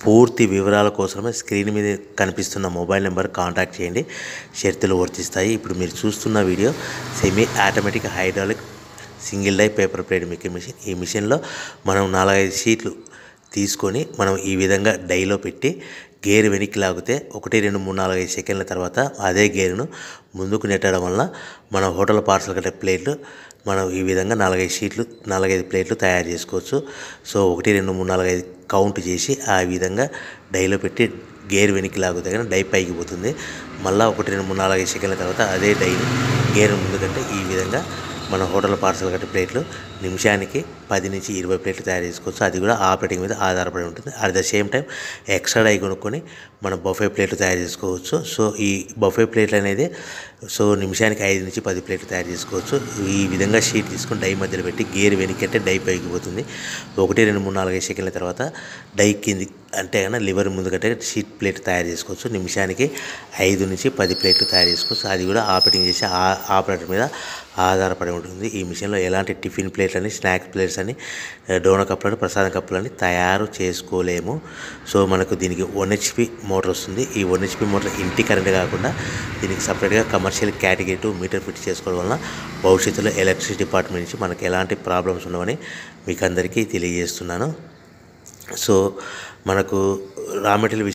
పూర్తి వివరాల కోసమే స్క్రీన్ మీద కనిపిస్తున్న మొబైల్ నెంబర్ కాంటాక్ట్ చేయండి. షరతులు వర్తిస్తాయి. ఇప్పుడు మీరు చూస్తున్న video semi automatic hydraulic single die paper plate making machine. ఈ మిషన్లో మనం 4-5 షీట్లు తీసుకొని మనం ఈ విధంగా డైలో పెట్టి గేర్ వెనక్కి లాగితే 1 2 3 4 5 సెకండ్ల తర్వాత అదే గేరును ముందుకు నెట్టడం వల్ల మన హోటల్ పార్సల్ కట్టే ప్లేట్లు మనం ఈ విధంగా 4-5 షీట్లు 4-5 ప్లేట్లు తయారు చేసుకోవచ్చు. సో 1 2 3 4 5 కౌంట్ చేసి ఆ విధంగా డైలో పెట్టి గేర్ వెనక్కి లాగితే కానీ డై పైకి పోతుంది. మళ్ళీ 1 2 3 4 5 సెకండ్ల తర్వాత అదే డైని గేర్ ముందుకంటే ఈ విధంగా మన హోటల్ పార్సల్ కట్టే ప్లేట్లు నిమిషానికి 10 నుంచి 20 ప్లేట్లు తయారు చేసుకోవచ్చు. అది కూడా ఆపరేటింగ్ మీద ఆధారపడి ఉంటుంది. At the same time extra die కొనుక్కొని మనం బఫే ప్లేట్లు తయారు చేసుకోవచ్చు. సో ఈ బఫే ప్లేట్లు అనేది నిమిషానికి 5 నుంచి 10 ప్లేట్లు తయారు చేసుకోవచ్చు. ఈ విధంగా షీట్ తీసుకొని డై మధ్యలో పెట్టి గేర్ వెనక్కి అంటే డై పైకి పోతుంది. 1 2 3 4 5 సెకండ్ల తర్వాత డై కింది అంటే కన్నా లివర్ ముందు కంటే షీట్ ప్లేట్ తయారు చేసుకోవచ్చు. నిమిషానికి 5 నుంచి 10 ప్లేట్లు తయారు చేసుకోవచ్చు. అది కూడా ఆపరేటింగ్ చేసే ఆపరేటర్ మీద ఆధారపడి ఉంటుంది. ఈ మిషన్లో ఎలాంటి టిఫిన్ ప్లేట్లని, స్నాక్స్ ప్లేట్స్ అని, డోనా కప్పులని, ప్రసాదం కప్పులని తయారు చేసుకోలేము. సో మనకు దీనికి 1 HP మోటార్ వస్తుంది. ఈ 1 HP మోటార్ ఇంటి కరెంట్ కాకుండా దీనికి సపరేట్గా కమర్షియల్ కేటగిరీ 2 మీటర్ ఫిట్ చేసుకోవడం వలన భవిష్యత్తులో ఎలక్ట్రిసిటీ డిపార్ట్మెంట్ నుంచి మనకు ఎలాంటి ప్రాబ్లమ్స్ ఉండవని మీకు అందరికీ తెలియజేస్తున్నాను. సో మనకు రా మెటీరియల్